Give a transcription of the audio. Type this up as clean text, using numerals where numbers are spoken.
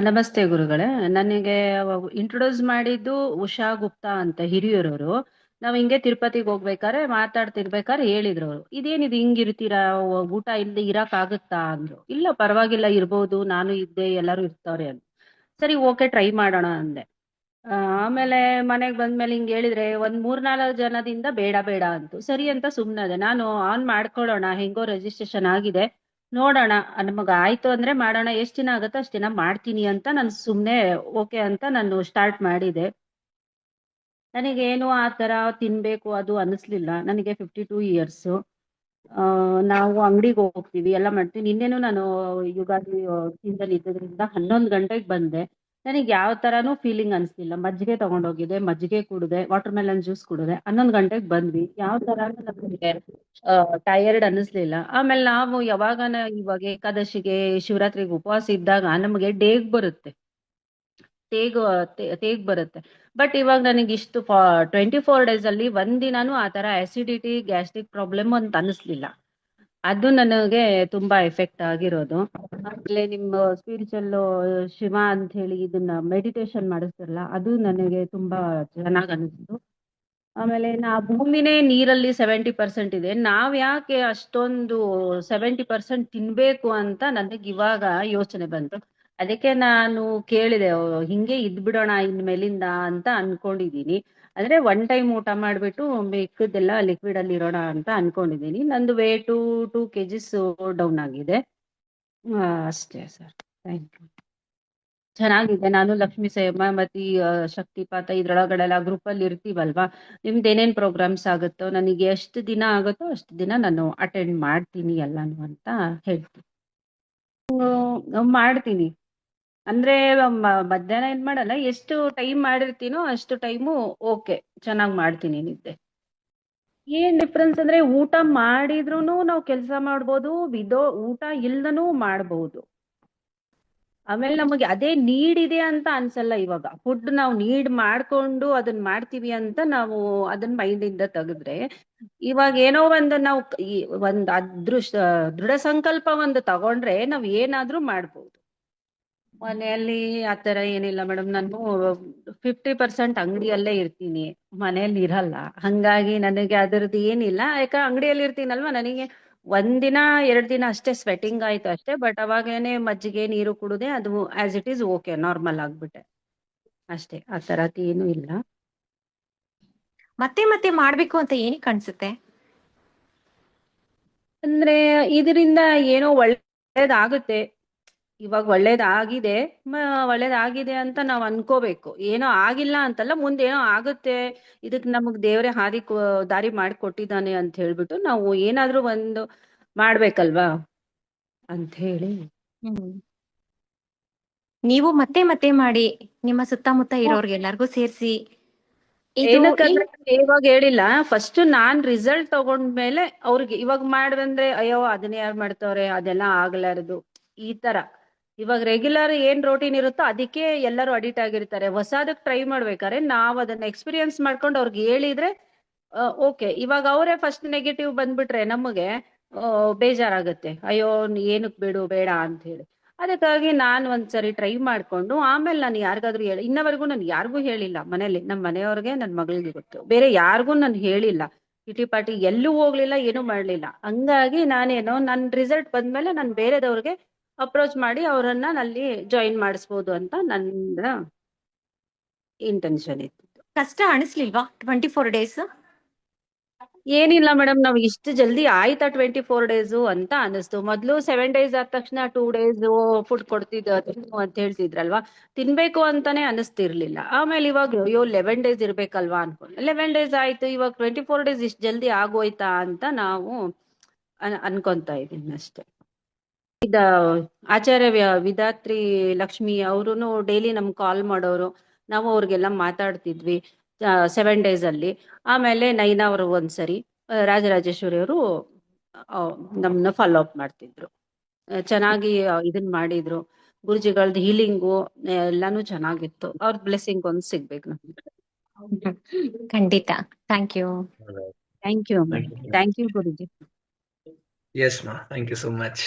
ನಮಸ್ತೆ ಗುರುಗಳೇ. ನನಗೆ ಇಂಟ್ರೊಡ್ಯೂಸ್ ಮಾಡಿದ್ದು ಉಷಾ ಗುಪ್ತಾ ಅಂತ ಹಿರಿಯೂರವರು. ನಾವ್ ಹಿಂಗೆ ತಿರುಪತಿಗೆ ಹೋಗ್ಬೇಕಾದ್ರೆ ಮಾತಾಡ್ತಿರ್ಬೇಕಾದ್ರೆ ಹೇಳಿದ್ರು ಅವರು, ಇದೇನಿದು ಹಿಂಗಿರ್ತೀರಾ, ಊಟ ಇಲ್ಲದೆ ಇರಕ್ ಆಗುತ್ತಾ ಅಂದ್ರು. ಇಲ್ಲ ಪರವಾಗಿಲ್ಲ, ಇರ್ಬೋದು, ನಾನು ಇದ್ದೆ, ಎಲ್ಲರೂ ಇರ್ತಾರೆ ಅಂತ. ಸರಿ, ಓಕೆ, ಟ್ರೈ ಮಾಡೋಣ ಅಂದೆ. ಆಮೇಲೆ ಮನೆಗ್ ಬಂದ್ಮೇಲೆ ಹಿಂಗ್ ಹೇಳಿದ್ರೆ ಒಂದ್ 3-4 ಜನದಿಂದ ಬೇಡ ಬೇಡ ಅಂತು. ಸರಿ ಅಂತ ಸುಮ್ನದೆ. ನಾನು ಆನ್ ಮಾಡ್ಕೊಳ್ಳೋಣ, ಹೆಂಗೋ ರಿಜಿಸ್ಟ್ರೇಷನ್ ಆಗಿದೆ, ನೋಡೋಣ, ನಮಗ ಆಯ್ತು ಅಂದ್ರೆ ಮಾಡೋಣ, ಎಷ್ಟ್ ದಿನ ಆಗುತ್ತೋ ಅಷ್ಟ್ ದಿನ ಮಾಡ್ತೀನಿ ಅಂತ ನಾನು ಸುಮ್ನೆ ಓಕೆ ಅಂತ ನಾನು ಸ್ಟಾರ್ಟ್ ಮಾಡಿದೆ. ನನಗೇನು ಆ ತರ ತಿನ್ಬೇಕು ಅದು ಅನಿಸ್ಲಿಲ್ಲ. ನನಗೆ 52 ಇಯರ್ಸ್. ನಾವು ಅಂಗಡಿಗೆ ಹೋಗ್ತೀವಿ, ಎಲ್ಲ ಮಾಡ್ತೀವಿ. ನಿನ್ನೆನು ನಾನು ಯುಗಾದಿ ಸೀಸನ್ ಇದ್ದದ್ರಿಂದ 11 ಗಂಟೆಗೆ ಬಂದೆ. ನನಗೆ ಯಾವ ತರಾನು ಫೀಲಿಂಗ್ ಅನ್ಸ್ಲಿಲ್ಲ. ಮಜ್ಜಿಗೆ ತಗೊಂಡೋಗಿದ್ದೆ, ಮಜ್ಜಿಗೆ ಕುಡಿದೆ, ವಾಟರ್ ಮೆಲನ್ ಜ್ಯೂಸ್ ಕುಡಿದೆ. 11 ಗಂಟೆಗೆ ಬಂದ್ವಿ. ಯಾವ ತರಾನು ನಮಗೆ ಟಯರ್ಡ್ ಅನ್ನಿಸ್ಲಿಲ್ಲ. ಆಮೇಲೆ ನಾವು ಯಾವಾಗನ ಇವಾಗ ಏಕಾದಶಿಗೆ, ಶಿವರಾತ್ರಿಗೆ ಉಪವಾಸ ಇದ್ದಾಗ ನಮಗೆ ಡೇಗ್ ಬರುತ್ತೆ, ತೇಗ್ ತೇಗ್ ಬರುತ್ತೆ. ಬಟ್ ಇವಾಗ ನನಗೆ ಇಷ್ಟು 24 ಡೇಸ್ ಅಲ್ಲಿ ಒಂದಿನಾನು ಆ ತರ ಅಸಿಡಿಟಿ, ಗ್ಯಾಸ್ಟ್ರಿಕ್ ಪ್ರಾಬ್ಲಮ್ ಅಂತ ಅನಿಸ್ಲಿಲ್ಲ. ಅದು ನನಗೆ ತುಂಬಾ ಎಫೆಕ್ಟ್ ಆಗಿರೋದು. ಆಮೇಲೆ ನಿಮ್ಮ ಸ್ಪಿರಿಚುವಲ್ ಶಿವ ಅಂತ ಹೇಳಿ ಇದನ್ನ ಮೆಡಿಟೇಷನ್ ಮಾಡಿಸ್ತಿರಲ್ಲ, ಅದು ನನಗೆ ತುಂಬಾ ಚೆನ್ನಾಗ್ ಅನಿಸ್ತು. ಆಮೇಲೆ ಭೂಮಿನೇ ನೀರಲ್ಲಿ 70% ಇದೆ, ನಾವ್ ಯಾಕೆ ಅಷ್ಟೊಂದು 70% ತಿನ್ಬೇಕು ಅಂತ ನನಗೆ ಇವಾಗ ಯೋಚನೆ ಬಂತು. ಅದಕ್ಕೆ ನಾನು ಕೇಳಿದೆ, ಹಿಂಗೆ ಇದ್ಬಿಡೋಣ ಇನ್ಮೇಲಿಂದ ಅಂತ ಅನ್ಕೊಂಡಿದೀನಿ. ಅಂದ್ರೆ ಒನ್ ಟೈಮ್ ಊಟ ಮಾಡ್ಬಿಟ್ಟು ಮಿಕ್ಕದೆಲ್ಲ ಲಿಕ್ವಿಡ್ ಅಲ್ಲಿ ಇರೋಣ ಅಂತ ಅನ್ಕೊಂಡಿದೀನಿ. ನಂದು ವೇಟು 2 kgs ಡೌನ್ ಆಗಿದೆ. ಅಷ್ಟೇ ಸರ್. Thank you. ಚೆನ್ನಾಗಿದೆ. ನಾನು ಲಕ್ಷ್ಮೀ ಸೇವಾಮತಿ ಶಕ್ತಿಪಾತ ಇದ್ರೊಳಗಡೆಲ್ಲ ಗ್ರೂಪ್ ಅಲ್ಲಿ ಇರ್ತೀವಲ್ವಾ, ನಿಮ್ದು ಏನೇನ್ ಪ್ರೋಗ್ರಾಮ್ಸ್ ಆಗುತ್ತೋ ನನಗೆ ಎಷ್ಟು ದಿನ ಆಗುತ್ತೋ ಅಷ್ಟು ದಿನ ನಾನು ಅಟೆಂಡ್ ಮಾಡ್ತೀನಿ ಎಲ್ಲಾನು ಅಂತ ಹೇಳ್ತೀನಿ. ಮಾಡ್ತೀನಿ ಅಂದ್ರೆ ಮಧ್ಯಾಹ್ನ ಏನ್ ಮಾಡಲ್ಲ, ಎಷ್ಟು ಟೈಮ್ ಮಾಡಿರ್ತೀನೋ ಅಷ್ಟು ಟೈಮು ಓಕೆ, ಚೆನ್ನಾಗ್ ಮಾಡ್ತೀನಿ ನಿದ್ದೆ. ಏನ್ ಡಿಫ್ರೆನ್ಸ್ ಅಂದ್ರೆ, ಊಟ ಮಾಡಿದ್ರುನು ನಾವು ಕೆಲಸ ಮಾಡ್ಬೋದು, ಊಟ ಇಲ್ದನೂ ಮಾಡ್ಬೋದು. ಆಮೇಲೆ ನಮಗೆ ಅದೇ ನೀಡ್ ಇದೆ ಅಂತ ಅನ್ಸಲ್ಲ. ಇವಾಗ ಫುಡ್ ನಾವು ನೀಡ್ ಮಾಡ್ಕೊಂಡು ಅದನ್ನ ಮಾಡ್ತೀವಿ ಅಂತ ನಾವು ಅದನ್ನ ಮೈಂಡ್ ಇಂದ ತೆಗೆದ್ರೆ, ಇವಾಗ ಏನೋ ಒಂದು ನಾವು ಒಂದ್ ದೃಢ ಸಂಕಲ್ಪ ಒಂದು ತಗೊಂಡ್ರೆ ನಾವ್ ಏನಾದ್ರೂ ಮಾಡ್ಬೋದು. ಮನೆಯಲ್ಲಿ ಆತರ ಏನಿಲ್ಲ ಮೇಡಮ್. ನಾನು 50% ಅಂಗಡಿಯಲ್ಲೇ ಇರ್ತೀನಿ, ಮನೆಯಲ್ಲಿ ಇರಲ್ಲ. ಹಂಗಾಗಿ ನನಗೆ ಅದರದ್ದು ಏನಿಲ್ಲ. ಯಾಕೆ ಅಂಗಡಿಯಲ್ಲಿ ಇರ್ತೀನಲ್ವಾ, ನನಗೆ 1 ದಿನ 2 ದಿನ ಅಷ್ಟೇ ಸ್ವೆಟಿಂಗ್ ಆಯ್ತು ಅಷ್ಟೇ. ಬಟ್ ಅವಾಗೇನೆ ಮಜ್ಜಿಗೆ ನೀರು ಕುಡುದೆ, ಅದು as it is okay, normal ಆಗ್ಬಿಟ್ಟೆ ಅಷ್ಟೇ. ಆ ತರದ್ ಏನು ಇಲ್ಲ. ಮತ್ತೆ ಮತ್ತೆ ಮಾಡ್ಬೇಕು ಅಂತ ಏನಕ್ಕೆ ಅನ್ಸುತ್ತೆ? ಅಂದ್ರೆ ಇದರಿಂದ ಏನೋ ಒಳ್ಳೇದಾಗುತ್ತೆ. ಇವಾಗ ಒಳ್ಳೇದಾಗಿದೆ, ಒಳ್ಳೇದಾಗಿದೆ ಅಂತ ನಾವ್ ಅನ್ಕೋಬೇಕು. ಏನೋ ಆಗಿಲ್ಲ ಅಂತಲ್ಲ, ಮುಂದೆ ಏನೋ ಆಗುತ್ತೆ, ಇದಕ್ ನಮಗ್ ದೇವ್ರೆ ದಾರಿ ಮಾಡಿಕೊಟ್ಟಿದ್ದಾನೆ ಅಂತ ಹೇಳ್ಬಿಟ್ಟು ನಾವು ಏನಾದ್ರೂ ಒಂದು ಮಾಡ್ಬೇಕಲ್ವಾ ಅಂತ ಹೇಳಿ. ಹ್ಮ್. ನೀವು ಮತ್ತೆ ಮತ್ತೆ ಮಾಡಿ ನಿಮ್ಮ ಸುತ್ತಮುತ್ತ ಇರೋರ್ಗೆಲ್ಲರಿಗೂ ಸೇರಿಸಿ ಇದು ಏನಕ್ಕಂದ್ರೆ ಇವಾಗ ಹೇಳಿಲ್ಲ, ಫಸ್ಟ್ ನಾನ್ ರಿಸಲ್ಟ್ ತಗೊಂಡ್ಮೇಲೆ ಅವ್ರಿಗೆ ಇವಾಗ ಮಾಡ್ದಂದ್ರೆ ಅಯ್ಯೋ ಅದನ್ನ ಯಾರು ಮಾಡ್ತವ್ರೆ, ಅದೆಲ್ಲ ಆಗ್ಲಾರದು, ಈ ತರ. ಇವಾಗ ರೆಗ್ಯುಲರ್ ಏನ್ ರೋಟೀನ್ ಇರುತ್ತೋ ಅದಕ್ಕೆ ಎಲ್ಲರೂ ಅಡಿಟ್ ಆಗಿರ್ತಾರೆ. ಹೊಸದಕ್ ಟ್ರೈ ಮಾಡ್ಬೇಕಾದ್ರೆ ನಾವ್ ಅದನ್ನ ಎಕ್ಸ್ಪೀರಿಯನ್ಸ್ ಮಾಡ್ಕೊಂಡು ಅವ್ರಿಗೆ ಹೇಳಿದ್ರೆ ಓಕೆ. ಇವಾಗ ಅವರೇ ಫಸ್ಟ್ ನೆಗೆಟಿವ್ ಬಂದ್ಬಿಟ್ರೆ ನಮಗೆ ಬೇಜಾರಾಗುತ್ತೆ, ಅಯ್ಯೋ ಏನಕ್ ಬಿಡು ಬೇಡ ಅಂತ ಹೇಳಿ. ಅದಕ್ಕಾಗಿ ನಾನ್ ಒಂದ್ಸರಿ ಟ್ರೈ ಮಾಡ್ಕೊಂಡು ಆಮೇಲೆ ನಾನು ಯಾರಿಗಾದ್ರೂ ಹೇಳಿ, ಇನ್ನವರೆಗೂ ನಾನು ಯಾರಿಗೂ ಹೇಳಿಲ್ಲ. ಮನೇಲಿ ನಮ್ಮ ಮನೆಯವ್ರಿಗೆ, ನನ್ನ ಮಗಳಿಗೆ ಗೊತ್ತು, ಬೇರೆ ಯಾರಿಗೂ ನಾನು ಹೇಳಿಲ್ಲ. ಕಿಟಿ ಪಾಟಿ ಎಲ್ಲೂ ಹೋಗ್ಲಿಲ್ಲ, ಏನೂ ಮಾಡ್ಲಿಲ್ಲ. ಹಂಗಾಗಿ ನಾನೇನೋ ನನ್ ರಿಸಲ್ಟ್ ಬಂದ್ಮೇಲೆ ನಾನು ಬೇರೆದವ್ರಿಗೆ ಅಪ್ರೋಚ್ ಮಾಡಿ ಅವರನ್ನ ಅಲ್ಲಿ ಜಾಯಿನ್ ಮಾಡಿಸ್ಬೋದು ಅಂತ ನನ್ನ ಇಂಟೆನ್ಷನ್ ಇತ್ತು. ಕಷ್ಟ ಅನಿಸ್ಲಿಲ್ವಾ 24 ಡೇಸ್? ಏನಿಲ್ಲ ಮೇಡಮ್, ನಾವ್ ಇಷ್ಟು ಜಲ್ದಿ ಆಯ್ತಾ 24 ಡೇಸ್ ಅಂತ ಅನಿಸ್ತು. ಮೊದ್ಲು 7 ಡೇಸ್ ಆದ ತಕ್ಷಣ 2 ಡೇಸ್ ಫುಡ್ ತಿನ್ನು ಅಂತ ಹೇಳ್ತಿದ್ರಲ್ವಾ, ತಿನ್ಬೇಕು ಅಂತಾನೆ ಅನಿಸ್ತಿರ್ಲಿಲ್ಲ. ಆಮೇಲೆ ಇವಾಗ ಅಯ್ಯೋ 11 ಡೇಸ್ ಇರ್ಬೇಕಲ್ವಾ ಅನ್ಕೊಂಡು 11 ಡೇಸ್ ಆಯ್ತು. ಇವಾಗ 24 ಡೇಸ್ ಇಷ್ಟು ಜಲ್ದಿ ಆಗೋಯ್ತಾ ಅಂತ ನಾವು ಅನ್ಕೊಂತಾ ಇದೀನಿ ಅಷ್ಟೇ. ಇದ ಆಚಾರ್ಯ ವಿಧಾತ್ರಿ ಲಕ್ಷ್ಮಿ ಅವ್ರುನು ಡೈಲಿ ನಮ್ಗೆ ಕಾಲ್ ಮಾಡೋರು, ನಾವು ಅವ್ರಿಗೆಲ್ಲ ಮಾತಾಡ್ತಿದ್ವಿ 7 ಡೇಸ್ ಅಲ್ಲಿ. ಆಮೇಲೆ ನೈನಾ ಅವರು ಒಂದ್ಸರಿ, ರಾಜರಾಜೇಶ್ವರಿ ಅವರು ನಮ್ನ ಫಾಲೋ ಅಪ್ ಮಾಡ್ತಿದ್ರು. ಚೆನ್ನಾಗಿ ಇದನ್ ಮಾಡಿದ್ರು. ಗುರುಜಿಗಳದ್ದು ಹೀಲಿಂಗು ಎಲ್ಲಾನು ಚೆನ್ನಾಗಿತ್ತು. ಅವ್ರ ಬ್ಲೆಸ್ಸಿಂಗ್ ಒಂದ್ ಸಿಗ್ಬೇಕು ನಮ್ಗೆ. ಖಂಡಿತ. Thank you. Thank you Thank madam. you. Thank you Guruji. Yes, ma. Thank you so much.